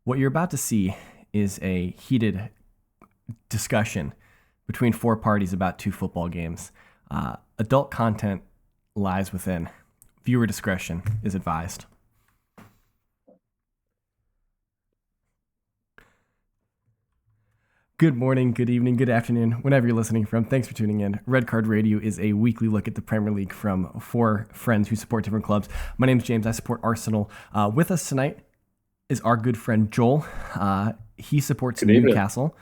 What you're about to see is a heated discussion between four parties about two football games. Adult content lies within. Viewer discretion is advised. Good morning, good evening, good afternoon, whenever you're listening from. Thanks for tuning in. Red Card Radio is a weekly look at the Premier League from four friends who support different clubs. My name is James. I support Arsenal. With us tonight is our good friend Joel. He supports Newcastle.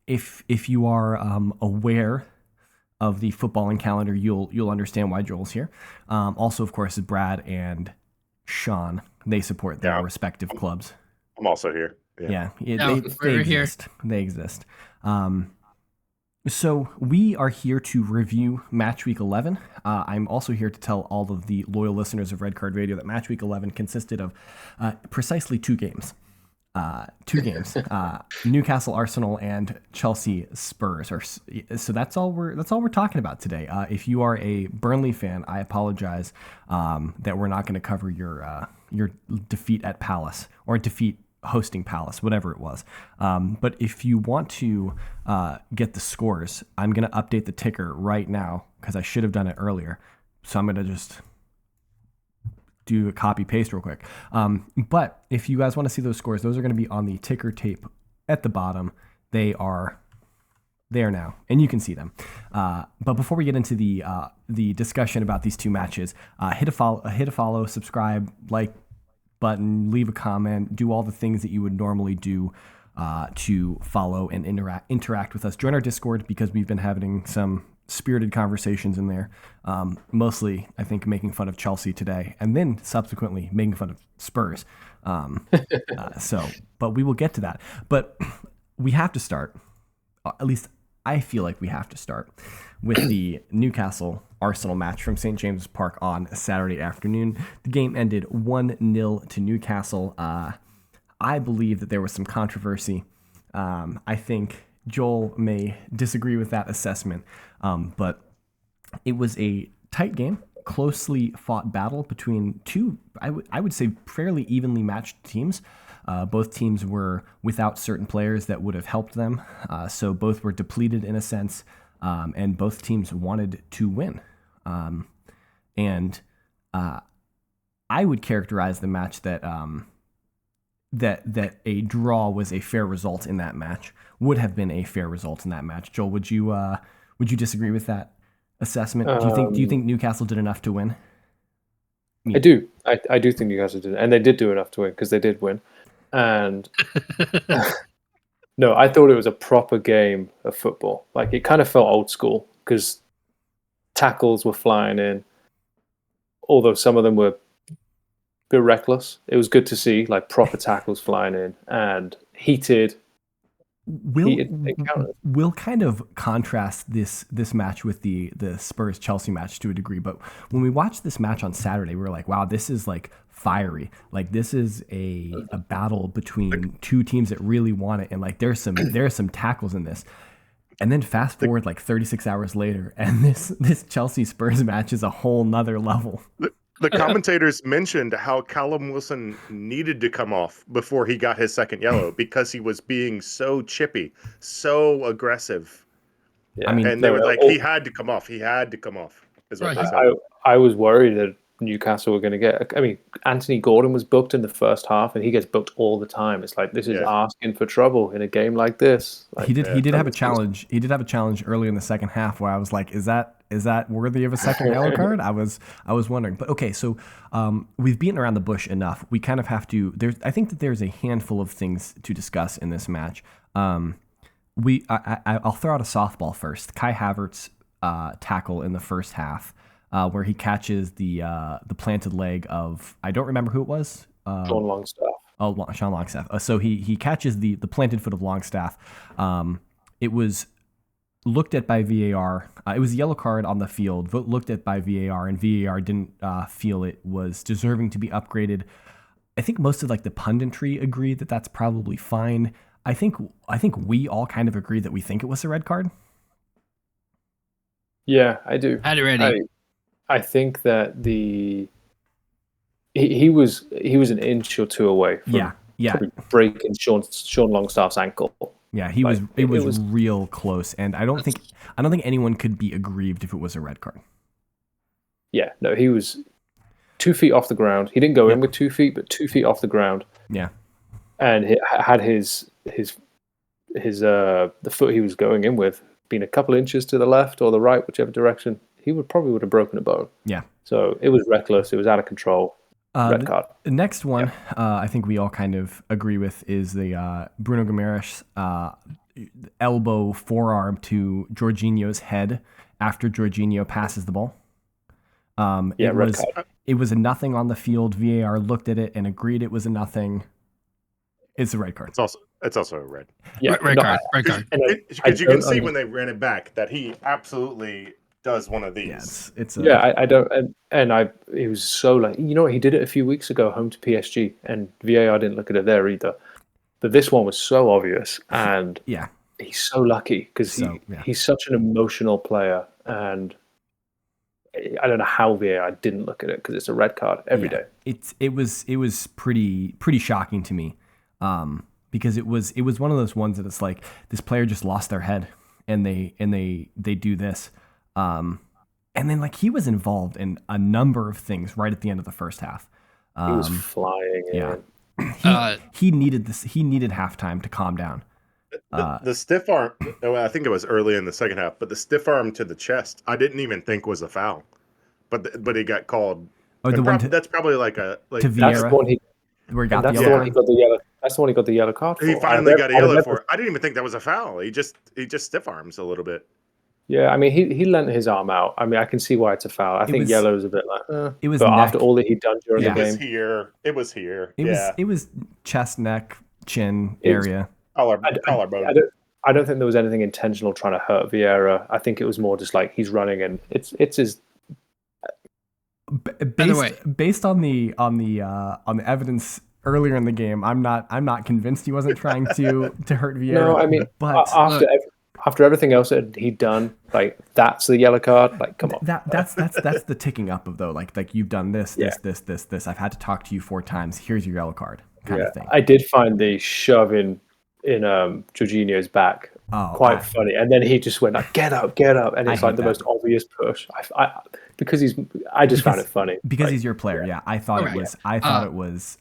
If you are aware of the footballing calendar, you'll understand why Joel's here. Also, of course, is Brad and Sean. They support their respective clubs. I'm also here. They exist. They exist. So we are here to review Match Week 11. I'm also here to tell all of the loyal listeners of Red Card Radio that Match Week 11 consisted of precisely two games. Newcastle Arsenal and Chelsea Spurs. So that's all we're talking about today. If you are a Burnley fan, I apologize that we're not going to cover your defeat at Palace or defeat hosting Palace, whatever it was. But if you want to get the scores, I'm going to update the ticker right now because I should have done it earlier. So I'm going to just do a copy paste real quick. But if you guys want to see those scores, those are going to be on the ticker tape at the bottom. They are there now, and you can see them. But before we get into the discussion about these two matches, hit a follow, subscribe, like button, leave a comment, do all the things that you would normally do to follow and interact with us. Join our Discord because we've been having some spirited conversations in there. Mostly, I think, making fun of Chelsea today, and then subsequently making fun of Spurs. But we will get to that. But we have to start, at least I feel like we have to start, with the Newcastle Arsenal match from St. James's Park on Saturday afternoon. The game ended 1-0 to Newcastle. I believe that there was some controversy. I think Joel may disagree with that assessment, but it was a tight game, closely fought battle between two, I would say, fairly evenly matched teams. Both teams were without certain players that would have helped them, so both were depleted in a sense, and both teams wanted to win. I would characterize the match that a draw was a fair result in that match. Would have been a fair result in that match. Joel, would you disagree with that assessment? Do you think Newcastle did enough to win? I do. I do think Newcastle did, and they did do enough to win because they did win. And no, I thought it was a proper game of football. Like, it kind of felt old school because tackles were flying in, although some of them were a bit reckless. It was good to see like proper tackles flying in and heated. We'll kind of contrast this match with the Spurs Chelsea match to a degree, but when we watched this match on Saturday, we were like, wow, this is like fiery. Like, this is a battle between two teams that really want it, and like there's some tackles in this. And then fast forward like 36 hours later, and this Chelsea Spurs match is a whole nother level. The commentators mentioned how Callum Wilson needed to come off before he got his second yellow because he was being so chippy, so aggressive. Yeah. I mean, and they were like, he had to come off. He had to come off. Is what they said. I was worried that Newcastle were going to get. I mean, Anthony Gordon was booked in the first half, and he gets booked all the time. It's like, this is asking for trouble in a game like this. Like, he did have a challenge. He did have a challenge early in the second half where I was like, is that worthy of a second yellow card? I was wondering. But okay, so we've beaten around the bush enough. We kind of have to. I think that there's a handful of things to discuss in this match. I'll throw out a softball first. Kai Havertz tackle in the first half, where he catches the planted leg of, I don't remember who it was. Sean Longstaff. Sean Longstaff. So he catches the planted foot of Longstaff. It was looked at by VAR. It was a yellow card on the field, looked at by VAR, and VAR didn't feel it was deserving to be upgraded. I think most of like the punditry agreed that that's probably fine. I think we all kind of agreed that we think it was a red card. Yeah, I do. Had it ready. I think that he was an inch or two away probably breaking Sean Longstaff's ankle. Yeah, it was real close, and I don't think anyone could be aggrieved if it was a red card. Yeah, no, he was 2 feet off the ground. He didn't go in with 2 feet, but 2 feet off the ground. Yeah, and he had his the foot he was going in with been a couple inches to the left or the right, whichever direction, he would have broken a bone. Yeah. So it was reckless. It was out of control. Red card. The next one, I think we all kind of agree with, is the Bruno Guimaraes elbow forearm to Jorginho's head after Jorginho passes the ball. Red card. It was a nothing on the field. VAR looked at it and agreed it was a nothing. It's a red card. It's also a red. Yeah, red card. Because you can see when they ran it back that he absolutely does one of these. I don't, and he was so like, he did it a few weeks ago home to PSG, and VAR didn't look at it there either. But this one was so obvious, and he's so lucky because he's such an emotional player, and I don't know how VAR didn't look at it because it's a red card every day. It was pretty shocking to me, because it was one of those ones that it's like this player just lost their head and they do this, and then like he was involved in a number of things right at the end of the first half. He was flying. He needed this. He needed halftime to calm down. The stiff arm, I think it was early in the second half, but the stiff arm to the chest, I didn't even think was a foul, but it got called. Oh, that's probably like to Vieira. That's the one he got the yellow. That's the one he got the yellow card for. He finally got a yellow for it. I didn't even think that was a foul. He just stiff arms a little bit. Yeah, I mean he lent his arm out. I mean I can see why it's a foul. I think yellow is a bit like. It was but after all that he'd done during the game. It was here. It was chest, neck, chin area. Collarbone. I don't think there was anything intentional trying to hurt Vieira. I think it was more just like he's running and it's his. Based on the evidence earlier in the game, I'm not convinced he wasn't trying to hurt Vieira. No, I mean, but after everything else that he'd done, like that's the yellow card. Like, come on. That's the ticking up of though. Like you've done this. I've had to talk to you 4 times. Here's your yellow card. Kind of thing. I did find the shove in Jorginho's back quite funny, and then he just went like, "Get up!" And it's like the most obvious push. I just found it funny because he's your player. Yeah, I thought it was.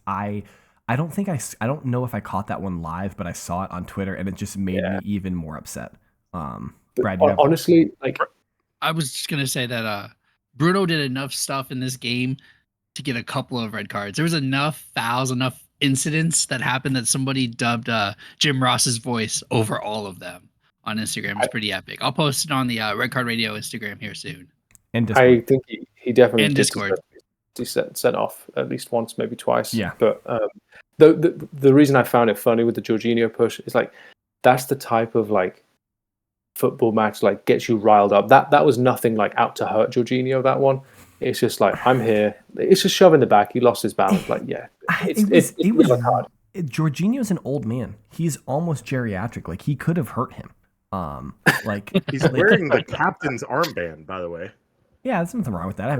I don't know if I caught that one live, but I saw it on Twitter, and it just made me even more upset. Brad, honestly, like I was just gonna say that Bruno did enough stuff in this game to get a couple of red cards. There was enough fouls, enough incidents that happened that somebody dubbed Jim Ross's voice over all of them on Instagram. It's pretty epic. I'll post it on the Red Card Radio Instagram here soon. And Discord. I think he definitely and Discord. He sent off at least once, maybe twice. Yeah. But the reason I found it funny with the Jorginho push is like that's the type of like football match like gets you riled up. That was nothing like out to hurt Jorginho. That one. It's just like I'm here. It's just shove in the back. He lost his balance. Like it's hard. Jorginho's an old man. He's almost geriatric. Like he could have hurt him. Like he's wearing the captain's armband, by the way. Yeah, there's nothing wrong with that.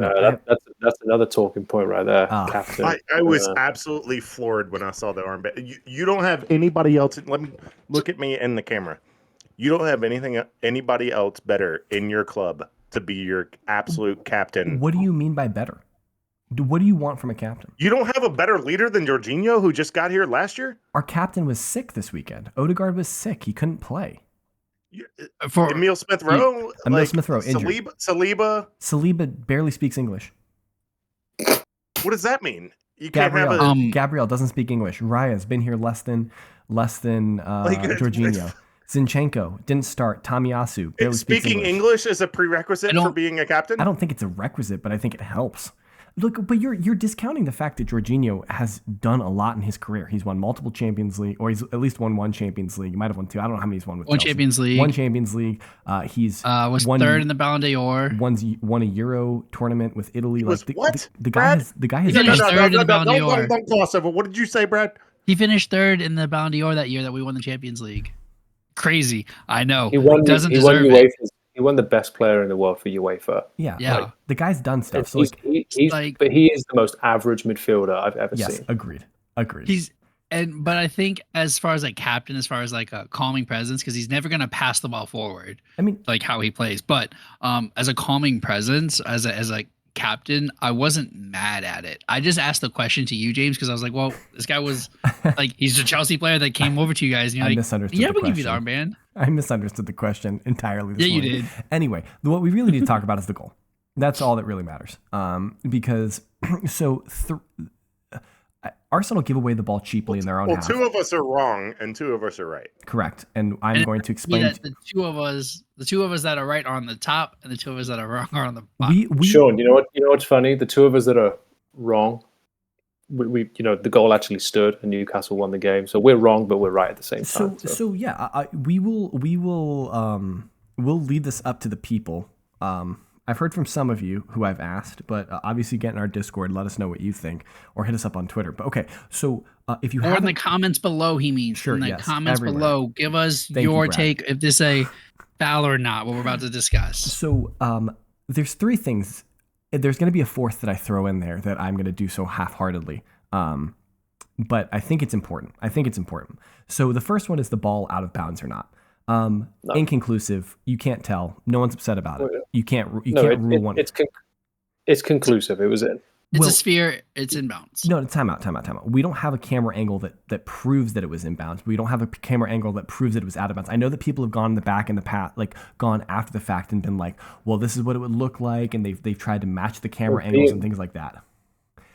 That's another talking point right there. Captain. I was absolutely floored when I saw the armband. You don't have anybody else. Let me look at me in the camera. You don't have anybody else better in your club to be your absolute captain. What do you mean by better? What do you want from a captain? You don't have a better leader than Jorginho, who just got here last year? Our captain was sick this weekend. Odegaard was sick. He couldn't play. For Emil Smith-Rowe? Emil Smith-Rowe, injured. Saliba barely speaks English. What does that mean? Gabriel doesn't speak English. Raya's been here less than Jorginho. Zinchenko didn't start. Tomiyasu barely speaks English. Speaking English is a prerequisite for being a captain? I don't think it's a requisite, but I think it helps. Look, but you're discounting the fact that Jorginho has done a lot in his career. He's won multiple Champions League, or he's at least won 1 Champions League. He might have won 2. I don't know how many he's won with Chelsea. Champions League. 1 Champions League. He's was third in the Ballon d'Or. Won a Euro tournament with Italy. What? The guy has. He finished third in the Ballon d'Or. Don't gloss over. What did you say, Brad? He finished third in the Ballon d'Or that year that we won the Champions League. Crazy, I know. He won the best player in the world for UEFA. Yeah. Like, the guy's done stuff. So but he is the most average midfielder I've ever seen. Yes, agreed. But I think as far as like captain, as far as like a calming presence, because he's never gonna pass the ball forward. I mean, like how he plays. But as a calming presence, as a captain, I wasn't mad at it. I just asked the question to you, James, because I was like, well, this guy was like, he's a Chelsea player that came over to you guys, and you're I like, misunderstood yeah, the we'll give you the question. armband. I misunderstood the question entirely. This Yeah, you morning. did. Anyway, what we really need to talk about is the goal. That's all that really matters. Because Arsenal give away the ball cheaply in their own half. Well, 2 of us are wrong and 2 of us are right. Correct. And I'm going to explain. That the two of us that are right are on the top, and the 2 of us that are wrong are on the bottom. Sean, you know what's funny? The 2 of us that are wrong, we the goal actually stood and Newcastle won the game. So we're wrong, but we're right at the same time. So yeah, we'll lead this up to the people. I've heard from some of you who I've asked, but obviously get in our Discord, let us know what you think, or hit us up on Twitter. But okay, so if you have in the comments below, he means sure, in the yes, comments everywhere. below, give us Thank your you, Brad. take if this a foul or not. What we're about to discuss. So there's 3 things. There's going to be a 4th that I throw in there that I'm going to do so half-heartedly. But I think it's important. So the first one is the ball out of bounds or not. No. Inconclusive. You can't tell. No one's upset about it. You can't rule one. It's conclusive. It was in. It's a sphere. It's inbounds. No, time out. We don't have a camera angle that proves that it was inbounds. We don't have a camera angle that proves that it was out of bounds. I know that people have gone in the back in the past, like gone after the fact and been like, well, this is what it would look like, and they've tried to match the camera angles and things like that.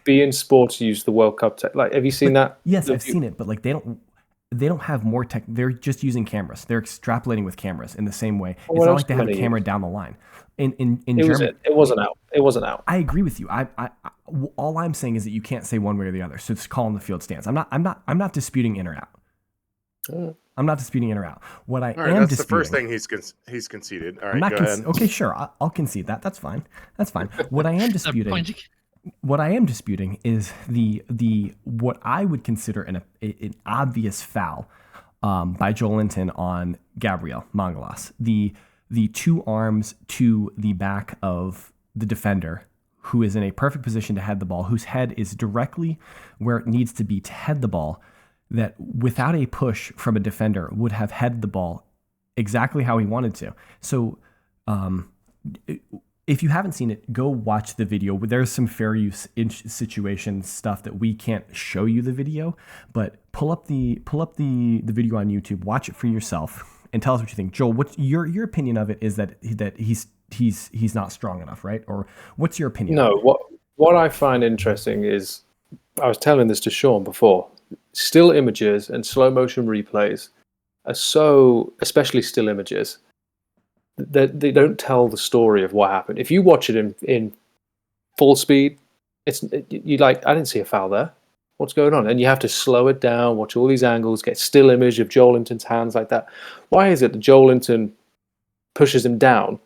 beIN Sports use the World Cup like, have you seen that? Yes, I've seen it, but like they don't have more tech. They're just using cameras. They're extrapolating with cameras in the same way. It's not like they have a camera down the line. In Germany, it wasn't out. It wasn't out. I agree with you. All I'm saying is that you can't say one way or the other. So it's call in the field stance. I'm not disputing in or out. I'm not disputing in or out. What I am that's disputing. the first thing he's conceded. All right, go ahead. Okay, sure. I'll concede that. That's fine. What I am disputing. What I am disputing is the what I would consider an obvious foul by Joelinton on Gabriel Mangalas. The 2 arms to the back of the defender, who is in a perfect position to head the ball, whose head is directly where it needs to be to head the ball, that without a push from a defender would have headed the ball exactly how he wanted to. So if you haven't seen it, go watch the video. There's some fair use situation stuff that we can't show you the video, but pull up the video on YouTube, watch it for yourself, and tell us what you think. Joel, what's your opinion of it? Is that he's not strong enough, right? Or what's your opinion? No, what I find interesting is, I was telling this to Sean before, still images and slow motion replays are so, especially still images, that they don't tell the story of what happened. If you watch it in full speed, you like, I didn't see a foul there. What's going on? And you have to slow it down, watch all these angles, get still image of Joelinton's hands like that. Why is it that Joelinton pushes him down,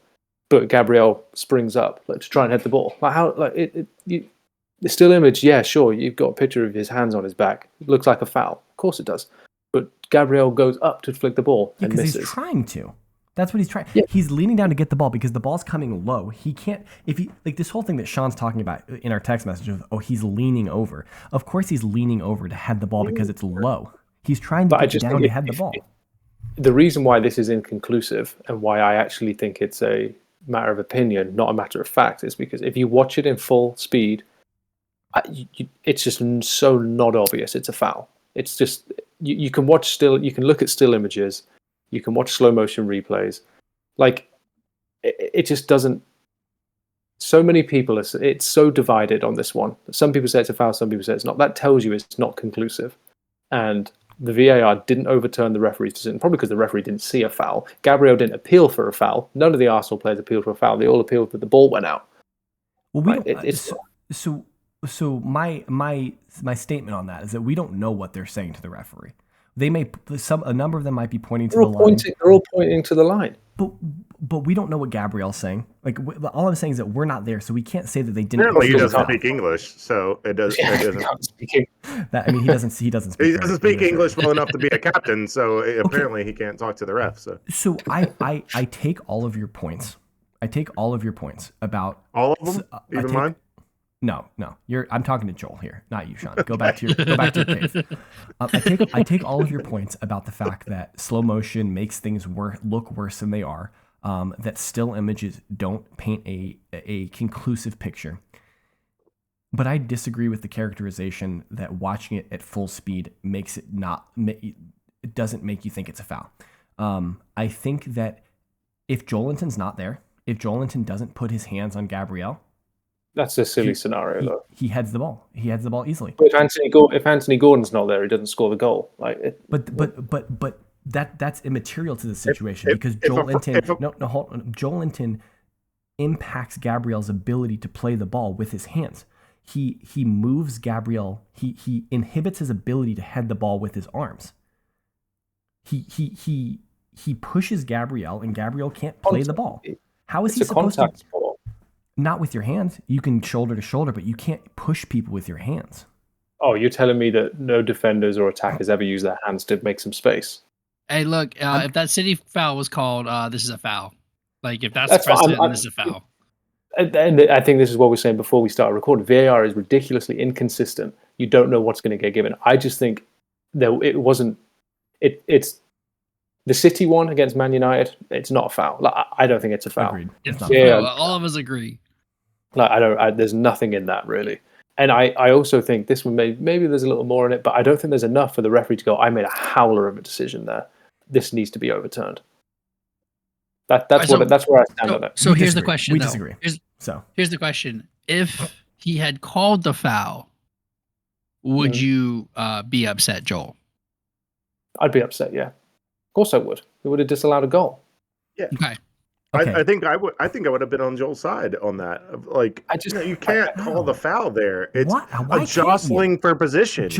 but Gabriel springs up to try and head the ball? Like how? Like the still image, yeah, sure, you've got a picture of his hands on his back. It looks like a foul. Of course it does. But Gabriel goes up to flick the ball and misses. He's trying to. That's what he's trying. Yeah. He's leaning down to get the ball because the ball's coming low. He can't, like this whole thing that Sean's talking about in our text message of, he's leaning over. Of course he's leaning over to head the ball because it's low. He's trying to get down to head the ball. The reason why this is inconclusive and why I actually think it's a matter of opinion, not a matter of fact, is because if you watch it in full speed, it's just so not obvious it's a foul. It's just, you can look at still images, you can watch slow motion replays. Like, it just doesn't. So many people it's so divided on this one. Some people say it's a foul, some people say it's not. That tells you it's not conclusive. And the VAR didn't overturn the referee's decision, probably because the referee didn't see a foul. Gabriel didn't appeal for a foul. None of the Arsenal players appealed for a foul. They all appealed that the ball went out. Well, So my statement on that is that we don't know what they're saying to the referee. They may a number of them might be pointing to the line. They're all pointing to the line. But we don't know what Gabriel's saying. Like all I'm saying is that we're not there, so we can't say that they didn't. Apparently, he doesn't speak English, so it doesn't. He doesn't speak. He doesn't speak English well enough to be a captain, so apparently he can't talk to the ref. So I take all of your points. I take all of your points about all of them, even mine. No. I'm talking to Joel here, not you, Sean. Go back to your cave. I take all of your points about the fact that slow motion makes things look worse than they are. That still images don't paint a conclusive picture. But I disagree with the characterization that watching it at full speed makes it not. It doesn't make you think it's a foul. I think that if Joelinton's not there, if Joelinton doesn't put his hands on Gabriel, that's a silly scenario. Though he heads the ball. He heads the ball easily. But if Anthony Gordon's not there, he doesn't score the goal. But that's immaterial to the situation because Joelinton impacts Gabriel's ability to play the ball with his hands. He moves Gabriel. He inhibits his ability to head the ball with his arms. He pushes Gabriel, and Gabriel can't play the ball. How is he supposed to? Ball. Not with your hands. You can shoulder to shoulder, but you can't push people with your hands. Oh, you're telling me that no defenders or attackers ever use their hands to make some space? Hey, look, if that City foul was called, this is a foul. Like, if that's the precedent, then this is a foul. And I think this is what we were saying before we started recording. VAR is ridiculously inconsistent. You don't know what's going to get given. I just think that it wasn't. It's the City one against Man United. It's not a foul. Like, I don't think it's a foul. Agreed. All of us agree. Like there's nothing in that really. And I also think this one maybe there's a little more in it, but I don't think there's enough for the referee to go, I made a howler of a decision there. This needs to be overturned. That's where I stand on it. So here's the question. We disagree. Here's the question. If he had called the foul, would you be upset, Joel? I'd be upset, yeah. Of course I would. We would have disallowed a goal. Yeah. Okay. I think I would have been on Joel's side on that. Like, you can't call the foul there. It's a jostling for position.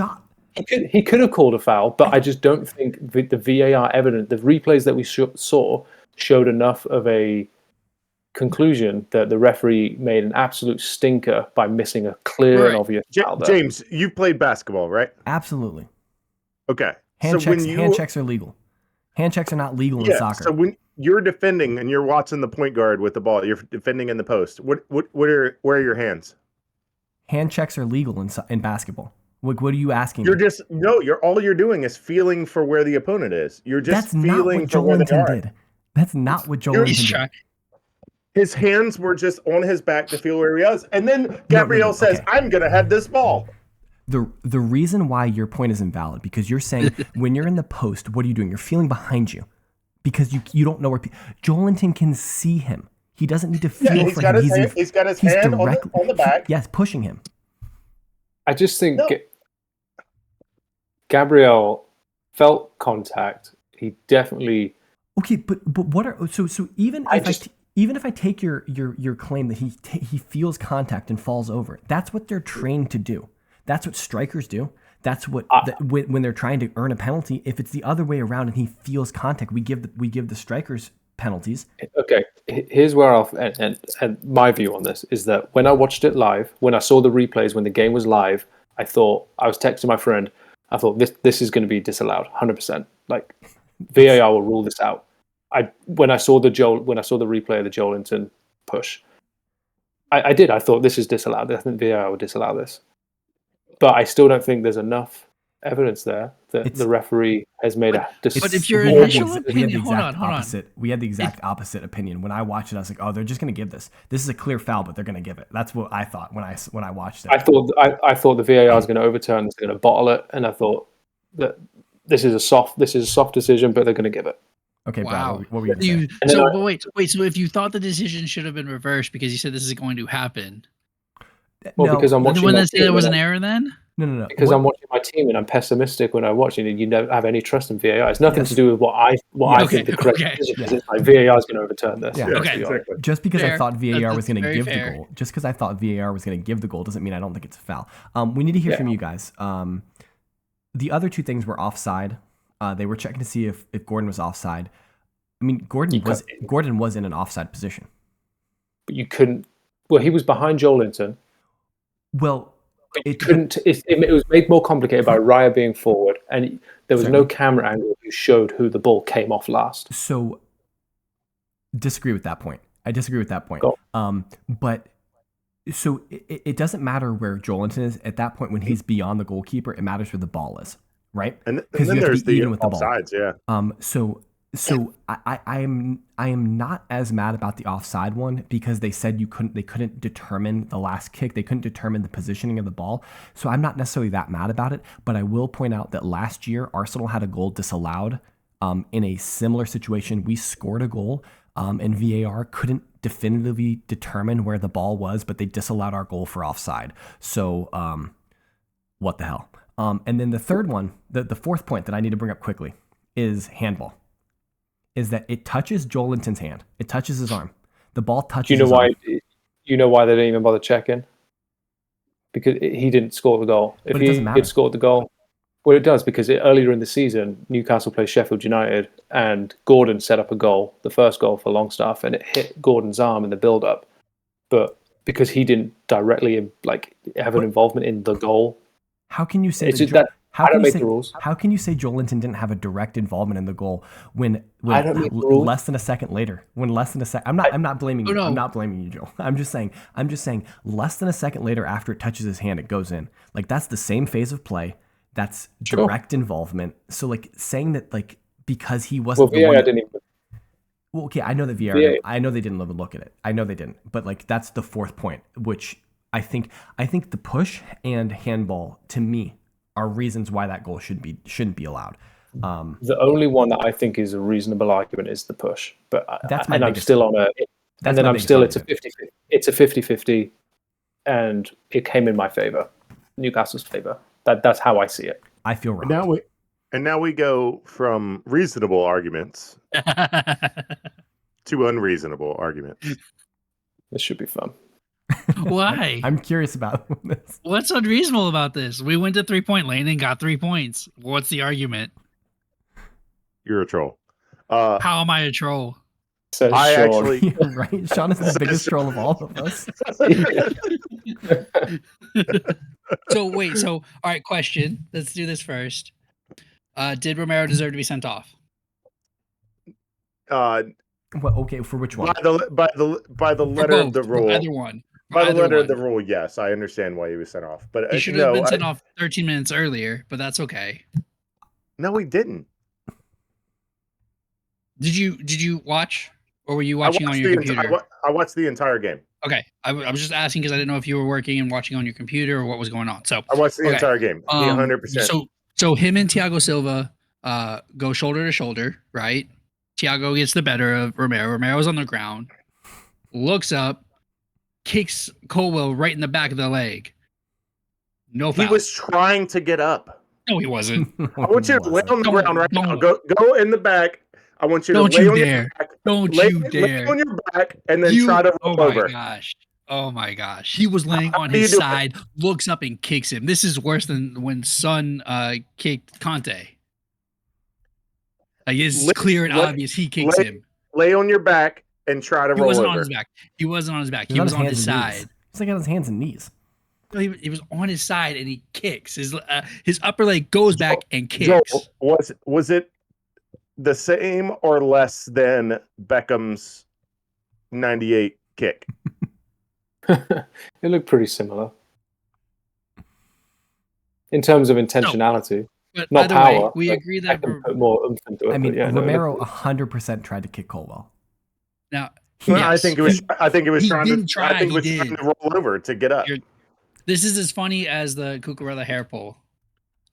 He could have called a foul, but I just don't think the VAR evidence, the replays that we saw, showed enough of a conclusion that the referee made an absolute stinker by missing a clear and obvious foul there. James, you've played basketball, right? Absolutely. Okay. Hand checks are legal. Hand checks are not legal in soccer. So when you're defending and you're watching the point guard with the ball, you're defending in the post. Where are your hands? Hand checks are legal in basketball. What are you asking? All you're doing is feeling for where the opponent is. You're just feeling for where they are. Did. That's not what Joelinton did. His hands were just on his back to feel where he was, and then Gabriel says, okay, "I'm gonna have this ball." The reason why your point is invalid because you're saying when you're in the post, what are you doing? You're feeling behind you because you don't know where Joelinton can see him. He doesn't need to feel for him. He's got his hand on the back. Yes, pushing him. I just think Gabriel felt contact. He definitely. Okay, but what are so even if I take your claim that he feels contact and falls over, that's what they're trained to do. That's what strikers do. That's what when they're trying to earn a penalty. If it's the other way around and he feels contact, we give the strikers penalties. Okay, here's where and my view on this is that when I watched it live, when I saw the replays, when the game was live, I was texting my friend. I thought this is going to be disallowed, 100%. Like VAR will rule this out. When I saw the replay of the Joelinton push, I did. I thought this is disallowed. I think VAR would disallow this. But I still don't think there's enough evidence there that the referee has made a decision. But if your initial opinion, hold on. We had the exact opposite opinion. When I watched it, I was like, "Oh, they're just going to give this. This is a clear foul, but they're going to give it." That's what I thought when I watched it. I thought the VAR was going to overturn. It's going to bottle it, and I thought that this is a soft decision, but they're going to give it. Okay, wow. Brad, what were you saying? Wait. So if you thought the decision should have been reversed because you said this is going to happen. Well, because I'm watching. When they say there was an error, then no. Because I'm watching my team and I'm pessimistic when I'm watching it. You don't have any trust in VAR. It's nothing to do with what I think the correct decision is. Like VAR is going to overturn this. Yeah. Exactly. Just because I thought VAR was going to give the goal, doesn't mean I don't think it's a foul. We need to hear from you guys. The other two things were offside. They were checking to see if Gordon was offside. I mean, Gordon was in an offside position. But you couldn't. Well, he was behind Joelinton. Well, it was made more complicated by Raya being forward, and there was no camera angle who showed who the ball came off last. So, disagree with that point. I disagree with that point. Go. But So it doesn't matter where Jolinton is at that point when he's beyond the goalkeeper. It matters where the ball is, right? And Because then you have there's to be the even with the ball. offsides, yeah. So I am not as mad about the offside one because they said they couldn't determine the last kick. They couldn't determine the positioning of the ball. So I'm not necessarily that mad about it, but I will point out that last year Arsenal had a goal disallowed in a similar situation. We scored a goal and VAR couldn't definitively determine where the ball was, but they disallowed our goal for offside. So what the hell? And then the third one, the fourth point that I need to bring up quickly is handball. Is that it touches Jolinton's hand. It touches his arm. The ball touches Do you know his why? arm. You know why they didn't even bother checking? Because he didn't score the goal. If But it he doesn't matter. had scored the goal, well, it does because earlier in the season, Newcastle played Sheffield United, and Gordon set up a goal, the first goal for Longstaff, and it hit Gordon's arm in the build-up. But because he didn't directly have an involvement in the goal, How can you say it's that? just that How I can don't you make say, the rules. How can you say Jolinton didn't have a direct involvement in the goal when I don't make the rules. less than a second later? When less than a second, I'm not blaming you. no. I'm not blaming you, Joe. I'm just saying less than a second later after it touches his hand, it goes in. Like that's the same phase of play. That's Sure. direct involvement. So like saying that like because he Well, wasn't the VAR one. didn't even. Well, okay, I know that VR. VAR I know they didn't look at it. I know they didn't. But like that's the fourth point, which I think the push and handball to me are reasons why that goal shouldn't be allowed. The only one that I think is a reasonable argument is the push, but That's my and I'm biggest- still on a. that's And then my I'm biggest still argument. it's a 50-50, and it came in my favor, Newcastle's favor. That's how I see it. I feel wrong. Now we go from reasonable arguments to unreasonable arguments. This should be fun. Why? I'm curious about this. What's unreasonable about this? We went to 3-point lane and got 3 points. What's the argument? You're a troll. How am I a troll? Says I Sean. actually Right? Sean is the biggest troll of all of us. So all right, question. Let's do this first. Did Romero deserve to be sent off? Well, okay, for which one? by the For letter of both, the for rule. either one. For By the either letter of one. the rule, yes, I understand why he was sent off. But He should have no, been sent off 13 minutes earlier, but that's okay. no, he didn't. Did you watch, or were you watching on your computer? I watched the entire game. Okay, I was just asking because I didn't know if you were working and watching on your computer or what was going on. So I watched the okay. entire game. 100%. So him and Thiago Silva go shoulder to shoulder, right? Thiago gets the better of Romero. Romero's on the ground, looks up, kicks Colwell right in the back of the leg. No foul. He was trying to get up. No, he wasn't. I want you to lay on the ground right now. Go in the back. I want you to Don't lay you on dare. your back. Don't lay, you lay dare. on your back and then try to roll over. Oh my gosh. He was laying on do you his do it? side, looks up and kicks him. This is worse than when Son kicked Conte. Like it's clear and obvious he kicks him. Lay on your back and try to roll over. He wasn't on his back. He wasn't on his back. He was on his side. He's like on his hands and knees. No, he was on his side and he kicks. His upper leg goes back and kicks. Joel, was it the same or less than Beckham's 98 kick? It looked pretty similar in terms of intentionality. But Not either way, power. we agree that Beckham put more oomph into it. I mean, but yeah, no, Romero 100% tried to kick Colwell. now Well, yes, I think it was trying didn't to. try, I think it was he trying did. to roll over to get up. This is as funny as the Cucurella hair pull.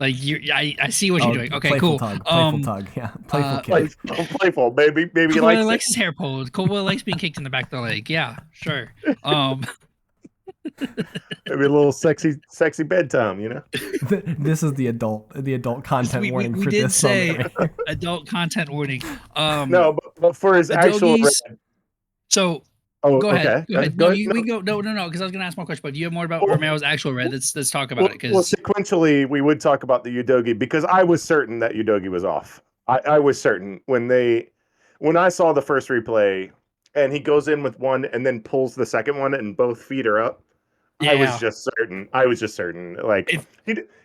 Like I see what you're doing. Okay, playful cool. Playful tug. Yeah, playful kick. Playful. Maybe he Colwell likes likes it. his hair pulled. Colwell likes being kicked in the back of the leg. Yeah, sure. Maybe a little sexy bedtime, you know. This is the adult content warning we for did this say moment right here. adult content warning. No, but for his actual. So Oh, go ahead. okay. Go ahead. No, we go. No, because I was going to ask more questions. But do you have more about Romero's actual red? Let's talk about it. Well, sequentially, we would talk about the Udogi because I was certain that Udogi was off. I was certain when I saw the first replay and he goes in with one and then pulls the second one and both feet are up. Yeah. I was just certain. Like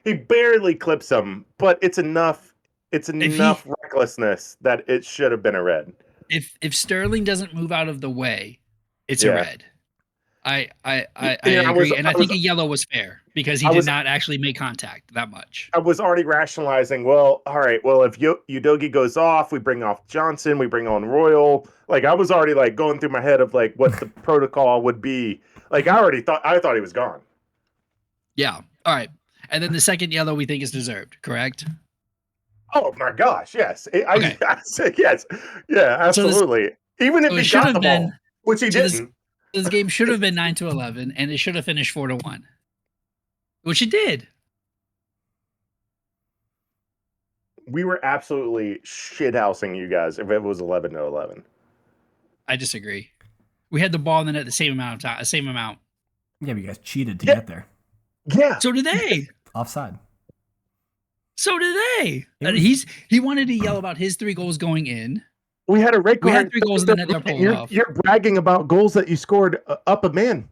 he barely clips him, but it's enough. It's enough recklessness that it should have been a red. If Sterling doesn't move out of the way, it's a red. I Yeah, agree, and I think a yellow was fair because he did not actually make contact that much. I was already rationalizing. Well, all right. Well, if Udogi goes off, we bring off Johnson, we bring on Royal. Like I was already like going through my head of like what the protocol would be. Like I thought he was gone. Yeah. All right. And then the second yellow we think is deserved, correct? Oh my gosh, yes. Okay. I said yes. Yeah, absolutely. Even if so he it should got have the been- ball, which he didn't. This game should have been 9-11, and it should have finished 4-1, which it did. We were absolutely shithousing you guys if it was 11-11. I disagree. We had the ball in the net the same amount of time, the same amount. Yeah, but you guys cheated to get there. Yeah. So did they. Offside. So did they. It was- He wanted to yell about his 3 goals going in. We had a red card. We had 3 goals in the net that were pulled off. You're bragging about goals that you scored up a man.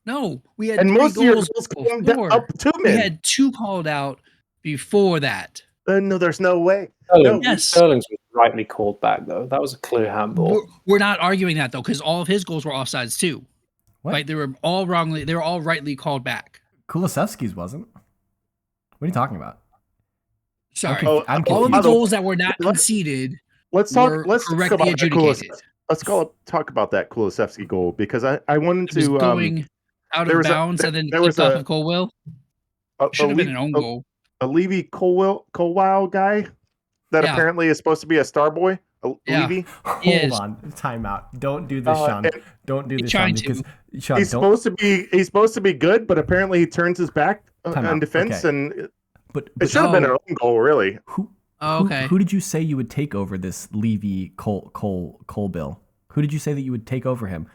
No, we had And 3 most of your goals goals came before. up 2 We men. had 2 called out before that. No, there's no way. Sterling, Yes. Sterling's was rightly called back though. That was a clear handball. We're not arguing that though, because all of his goals were offsides too. What? Right? They were all wrongly. They were all rightly called back. Kulusevski's wasn't. What are you talking about? Sorry. Okay, Oh, I'm all of confused. the goals that were not Let's- conceded Let's talk. were Let's talk correctly about that adjudicated. talk about that Kulusevski goal because I wanted It was to. going out there of was a- bounds and then there was clipped off a- of Colwell. Should have been an own goal. A Levy Colwell guy that Yeah. apparently is supposed to be a star boy. Yeah. Levy. He Hold is. on. Time out. Don't do this, Sean. and Don't do He's this, Sean. trying to. Because Sean, He's don't. supposed to be good, but apparently he turns his back Time on out. defense, Okay. and it But should have been Oh. an own goal, really. who? Oh, okay. Who did you say you would take over this Levy Cole bill? Who did you say that you would take over him?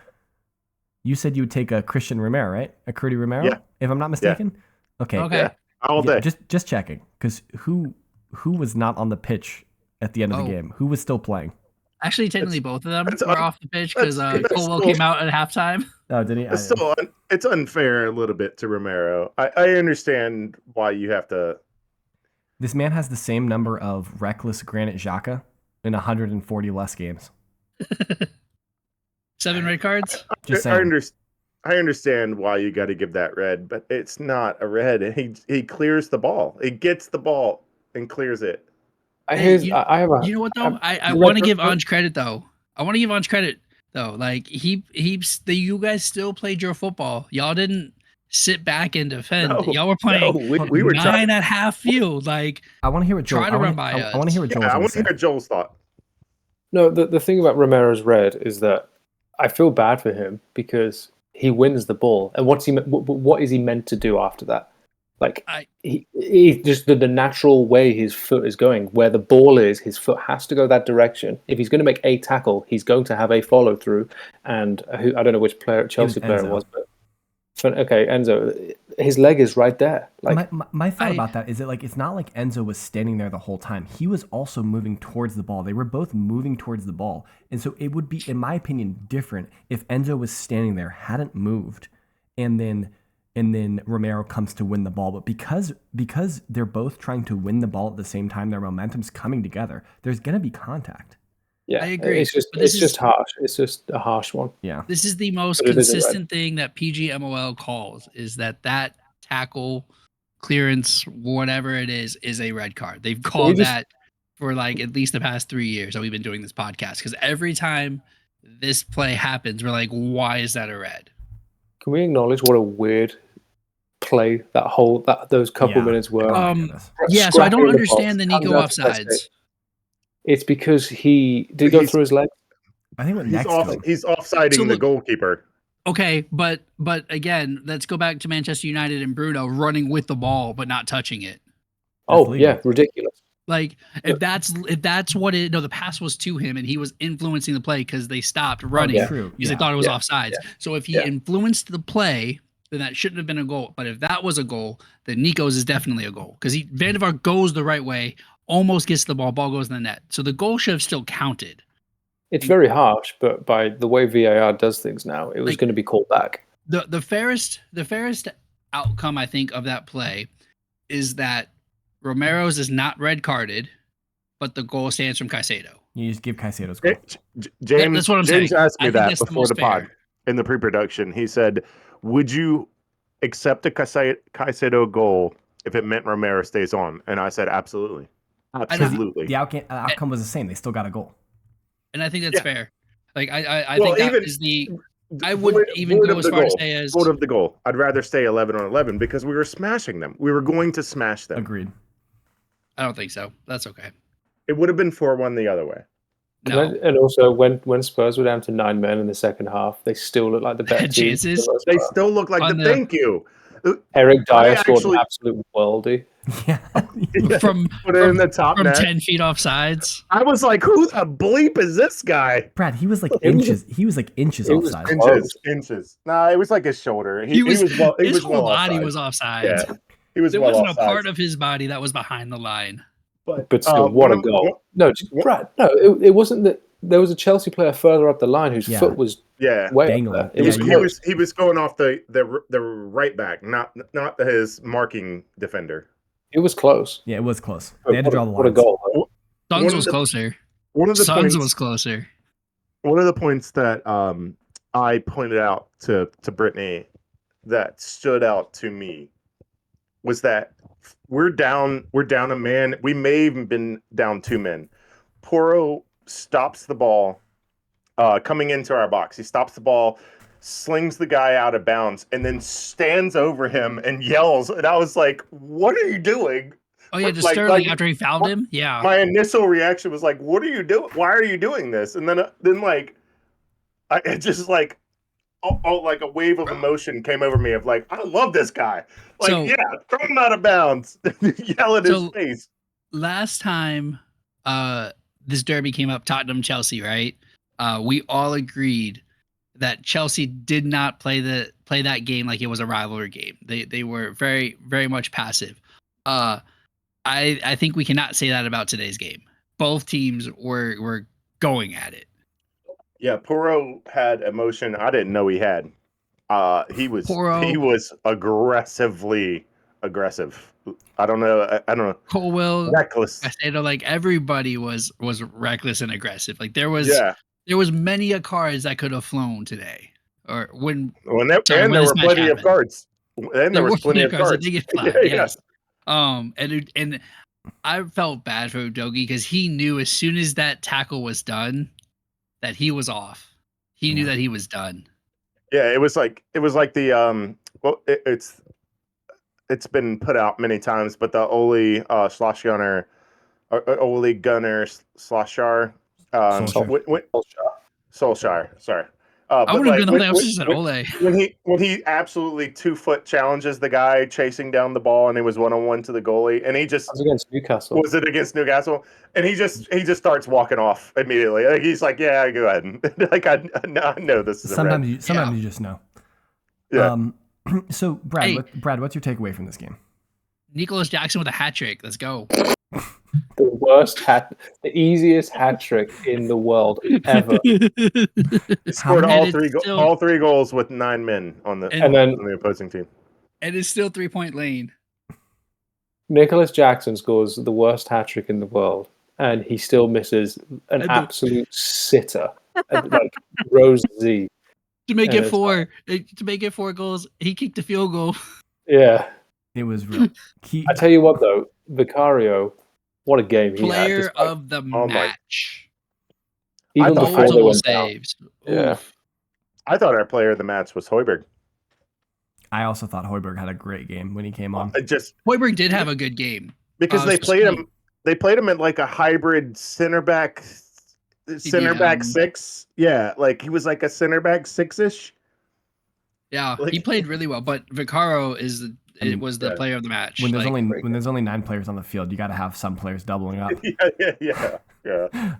You said you would take a Christian Romero, right? A Curdy Romero, Yeah. if I'm not mistaken. Okay. Okay. Yeah. All Yeah, day. just checking, because who was not on the pitch at the end of Oh. the game? Who was still playing? Actually, technically, both of them that's were off the pitch because that's Colwell still- came out at halftime. Oh, did he? It's unfair a little bit to Romero. I understand why you have to. This man has the same number of reckless Granit Xhaka in 140 less games. 7 red cards. Just I saying. I understand why you got to give that red, but it's not a red. He clears the ball. He gets the ball and clears it. I have a, You know what though? I you want to read- give Ange credit though. I want to give Ange credit though. Like you guys still played your football. Y'all didn't sit back and defend. No, Y'all were playing we were trying. 9 at half field. Like I want to hear what Joel. Try to I wanna- run by I want to hear what Joel's Yeah, I gonna want to say. hear Joel's thought. No, the thing about Romero's red is that I feel bad for him because he wins the ball, and what is he meant to do after that? Like he just the natural way his foot is going, where the ball is, his foot has to go that direction. If he's going to make a tackle, he's going to have a follow through. And I don't know which Chelsea player it was, but okay, Enzo, his leg is right there. Like My thought about that is that like it's not like Enzo was standing there the whole time. He was also moving towards the ball. They were both moving towards the ball. And so it would be, in my opinion, different if Enzo was standing there, hadn't moved, and then Romero comes to win the ball. But because they're both trying to win the ball at the same time, their momentum's coming together, there's gonna be contact. yeah, I agree, It's but this just is- harsh. It's just a harsh one. Yeah. this is the most But it is a red. consistent thing that PGMOL calls is that tackle clearance, whatever it is a red card. They've called that for like at least the past 3 years that we've been doing this podcast. Because every time this play happens, we're like, why is that a red? Can we acknowledge what a weird play those couple minutes were? Yeah, so I don't Scrapping the understand the box, Nico comes out to offsides. It's because he did go through his leg. I think what He's next off. to him. He's offsiding So the look- goalkeeper. Okay, but again, let's go back to Manchester United and Bruno running with the ball but not touching it. Oh legal. yeah, ridiculous. Like if that's what it. No, the pass was to him and he was influencing the play because they stopped running yeah. True. because Yeah. they thought it was Yeah. offsides. So if he Yeah. influenced the play, then that shouldn't have been a goal. But if that was a goal, then Nico's is definitely a goal because Van der Vaart goes the right way, almost gets the ball goes in the net. So the goal should have still counted. It's very harsh, but by the way VAR does things now, it was Like- going to be called back. The fairest outcome I think of that play is that Romero's is not red carded, but the goal stands from Caicedo. You just give Caicedo's goal. James, That's what I'm James saying. asked I me think that that's the before most the pod. fair. in the pre-production. He said, "Would you accept a Caicedo goal if it meant Romero stays on?" And I said, "Absolutely, absolutely." The outcome was the same. They still got a goal. And I think that's fair. Like I Well, think that is the. I wouldn't even go as far to say as vote of the goal. I'd rather stay 11 on 11 because we were smashing them. We were going to smash them. Agreed. I don't think so. That's okay. It would have been 4-1 the other way. No. And also, when Spurs were down to 9 men in the second half, they still look like the better team. They still look like thank you. Eric Dyer scored an absolute worldie. Yeah. From put it in the top from net. 10 feet off sides. I was like, who the bleep is this guy? Brad, he was like inches. He was like inches offside. Inches. Nah, it was like his shoulder. His whole body was offside. Yeah, he was. There well wasn't offside. a part of his body that was behind the line. But still, what a goal! Brad, it wasn't that. There was a Chelsea player further up the line whose foot was way dangling. up there. He was going off the right back, not his marking defender. It was close. Yeah, it was close. They had to draw the lines. What a goal! Suns was closer. Suns was closer. One of the points that I pointed out to Brittany that stood out to me was that we're down a man. We may even been down 2 men. Porro stops the ball coming into our box. He stops the ball, slings the guy out of bounds, and then stands over him and yells. And I was like, "What are you doing?" Oh yeah, just Sterling after he fouled him. Yeah. My initial reaction was like, "What are you doing? Why are you doing this?" And then like, it just like, like a wave of emotion came over me of like, I love this guy. Like, throw him out of bounds, yell at his face. Last time, this derby came up, Tottenham Chelsea, right? We all agreed that Chelsea did not play that game like it was a rivalry game. They were very, very much passive. I think we cannot say that about today's game. Both teams were going at it. Yeah, Porro had emotion I didn't know he had. He was aggressively aggressive. I don't know. Colwell, reckless. I say like everybody was reckless and aggressive. Like there was many a cards that could have flown today, or when there were plenty of cards. And there was plenty of cards. That did get flagged, yes. And I felt bad for Udogie because he knew as soon as that tackle was done that he was off. He knew that he was done. Yeah, it was like the it's been put out many times, but the Ole Gunnar Solskjaer. Solskjaer. Sorry. I would have been the said Ole. When he absolutely 2-foot challenges the guy chasing down the ball and he was 1-on-1 to the goallie and he just was against Newcastle. Was it against Newcastle? And he just starts walking off immediately. Like he's like, yeah, go ahead. Like I know this is sometimes you just know. Yeah. So Brad, what's your takeaway from this game? Nicholas Jackson with a hat trick. Let's go. The easiest hat trick in the world ever. He scored all three goals with 9 men on the opposing team. And it's still 3-point lane. Nicholas Jackson scores the worst hat trick in the world, and he still misses an absolute sitter, like Rose Z. To make it 4 goals, he kicked a field goal. Yeah, it was real. I tell you what, though, Vicario. What a game he had. Player of the match. Even before they went saves. Yeah. I thought our player of the match was Højbjerg. I also thought Højbjerg had a great game when he came on. Højbjerg did have a good game. Because they played him at like a hybrid center back 6. Yeah, like he was like a center back 6-ish. Yeah, he played really well, but Vicario was the player of the match. When there's only 9 players on the field, you got to have some players doubling up. Yeah.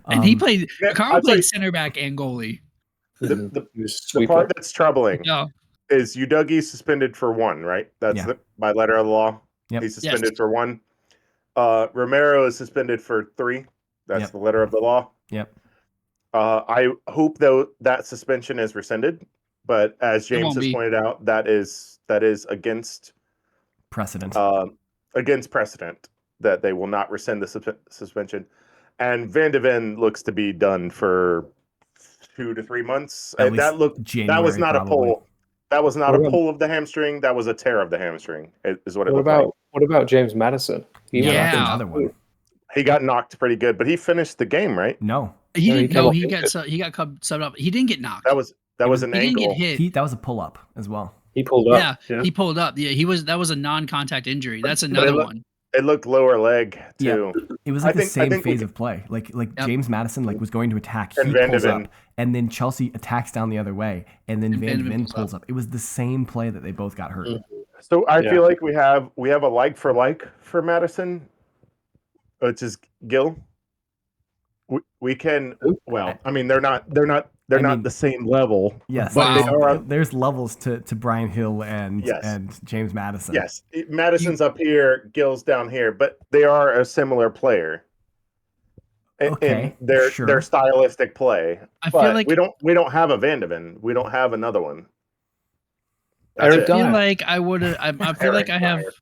And Vicario played center back and goalie. The part that's troubling is Udogie suspended for 1, right? That's by letter of the law. Yep. He's suspended for 1. Romero is suspended for 3. That's the letter of the law. Yep. I hope though that suspension is rescinded, but as James has pointed out, that is against precedent. Against precedent that they will not rescind the suspension. And Van de Ven looks to be done for 2 to 3 months. At least That was January, not probably. a pull. That was not What a about- pull of the hamstring. That was a tear of the hamstring. Is what it What looked like. about James Madison? He Yeah, went that's out. another one. He got knocked pretty good, but he finished the game, right? No, He No, he didn't came know off he injured. got subbed up. He didn't get knocked. That was was- an he didn't ankle. get hit. that was a pull up as well. He pulled up. Yeah, he pulled up. Yeah, that was a non-contact injury. That's But another one. It looked lower leg Yeah. too. It was I like the think- I same think we phase could- of play. Like Yep. James Madison was going to attack, And he Van pulls de up, Ven. and then Chelsea attacks down the other way, and then And Van de Ven pulls pulls up. It was the same play that they both got hurt. So I Yeah. feel like we have a like for Madison, which is Gill. We can I mean they're not mean- the same level. Yes, but they Wow. are. there's levels to Brian Hill and Yes. and James Madison. Yes, Madison's up here, Gill's down here, but they are a similar player. Okay, in their sure. their stylistic play. I feel But like we don't have a Van de Ven. We don't have another one. Eric That's it. I feel Dyer. like I would have. I feel like I have. Eric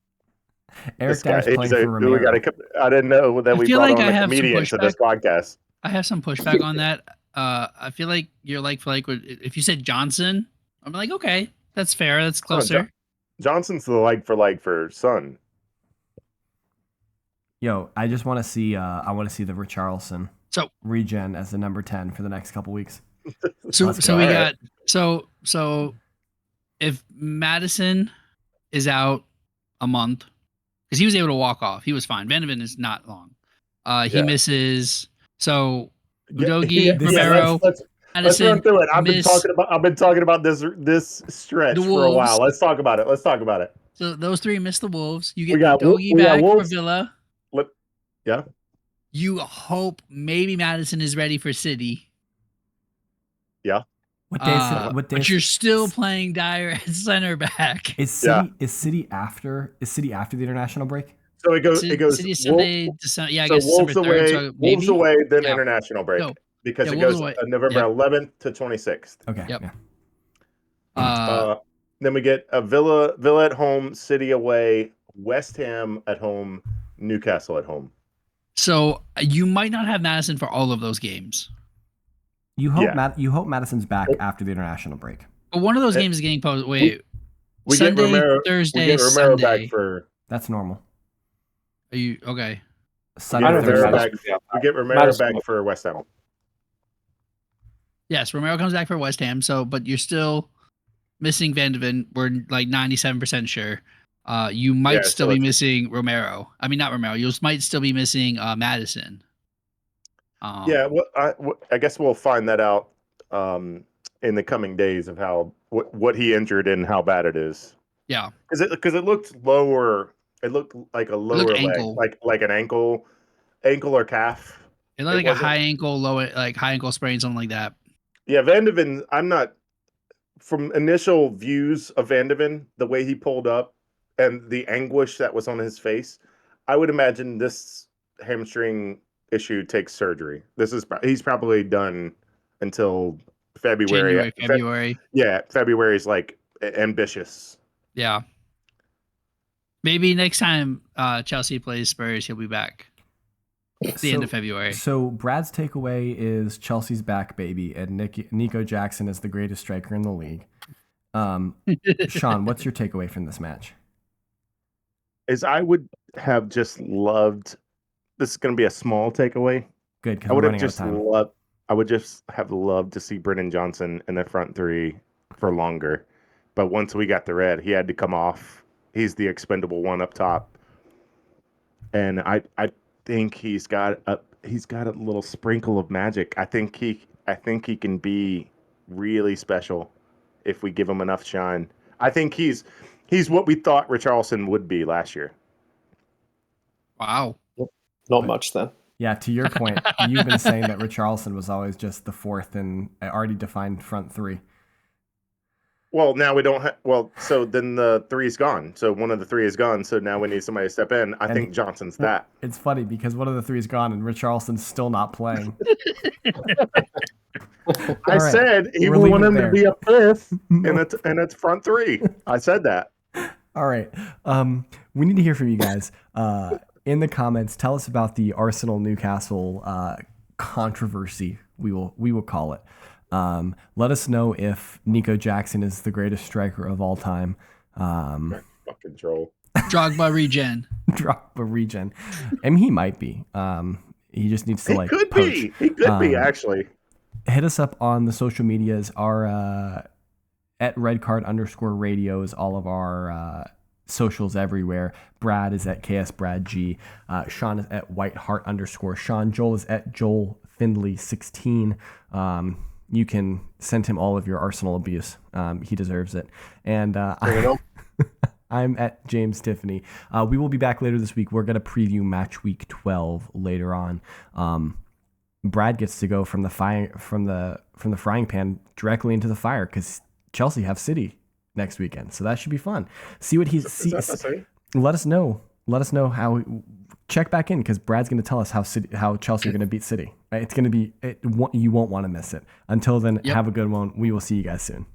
Eric This guy, Dyer's playing he's for we Romero. I didn't know that I we feel brought like on I a have some comedian to this podcast. I have some pushback on that. I feel like you're like for like if you said Johnson, I'm like okay, that's fair. That's closer. Johnson's the like for Son. Yo, I just want to see. I want to see the Richarlison So- regen as the number 10 for the next couple weeks. So Let's so go. we All got right. so if Madison is out a month because he was able to walk off, he was fine. Van de Ven is not long. He Yeah. misses. So Yeah, Udogie, yeah, Romero, let's Madison. run through it. I've been miss- talking about this stretch The for a while. Wolves. Let's talk about it. So those three miss the Wolves. You We get got Udogie we got back for Wolves. Villa. Yeah. You hope maybe Madison is ready for City. What day? What day? But you're still playing Dyer at center back. Is City after the international break? So it goes City is Sunday, December. Yeah, I guess Wolves December 3rd. away, So maybe. Wolves away, then Yeah. international break No. because Yeah, it Wolves goes away. November Yeah. 11th to 26th. Okay. Yep. Yeah. Then we get a Villa at home, City away, West Ham at home, Newcastle at home. So you might not have Madison for all of those games. You hope Yeah. you hope Madison's back after the international break. But one of those games is getting posted. Wait, We Sunday, get Romero. Thursday, we get Romero Sunday. back for. That's normal. Are you okay? Sunday, I don't think Romero Thursday. Madison- back. We get Romero Madison- back for West Ham. Yes, Romero comes back for West Ham. So, but you're still missing Van de Ven. We're like 97% sure. You might Yeah, still so be it's- missing Romero. I mean, not Romero. You might still be missing Madison. Yeah, I guess we'll find that out in the coming days of how what he injured and how bad it is. Yeah. Because it looked lower. It looked like a lower leg, ankle. like an ankle or calf. It looked It like a wasn't- high ankle, like high ankle sprain, something like that. Yeah, Van de Ven. I'm not from initial views of Van de Ven, the way he pulled up and the anguish that was on his face. I would imagine this hamstring issue takes surgery. He's probably done until February. February. Yeah, February is like ambitious. Yeah. Maybe next time Chelsea plays Spurs, he'll be back. At the end of February. So Brad's takeaway is Chelsea's back, baby, and Nico Jackson is the greatest striker in the league. Sean, what's your takeaway from this match? Is I would have just loved. This is going to be a small takeaway. Good, because I we're would have running out of just time. loved. I would just have loved to see Brennan Johnson in the front three for longer, but once we got the red, he had to come off. He's the expendable one up top, and I think he's got a little sprinkle of magic. I think he can be really special if we give him enough shine. I think he's what we thought Richarlison would be last year. Wow. Not much then. Yeah, to your point, you've been saying that Richarlison was always just the fourth in an already defined front three. Well, now we don't have. Well, so then the three's gone. So one of the three is gone. So now we need somebody to step in. I think Johnson's that. It's funny because one of the three is gone and Richarlison's still not playing. I said he We'll leave want it him there. to be a fifth, and it's front three. I said that. All right. We need to hear from you guys. In the comments, tell us about the Arsenal Newcastle controversy. We will call it. Let us know if Nico Jackson is the greatest striker of all time. Fucking troll. Drogba regen. Drogba regen. I mean, he might be. He just needs to He could be. He could be, actually. Hit us up on the social medias. Our at redcard_radio is all of our socials everywhere. Brad is at KSBradG. Sean is at whiteheart_. Sean. Joel is at JoelFindley16. You can send him all of your Arsenal abuse. He deserves it. And I'm at James Tiffany. We will be back later this week. We're going to preview match week 12 later on. Brad gets to go from the frying pan directly into the fire because Chelsea have City next weekend, so that should be fun. See what he's. Let us know. Let us know how. Check back in because Brad's going to tell us how Chelsea are going to beat City. It's going to be. You won't want to miss it. Until then, have a good one. We will see you guys soon.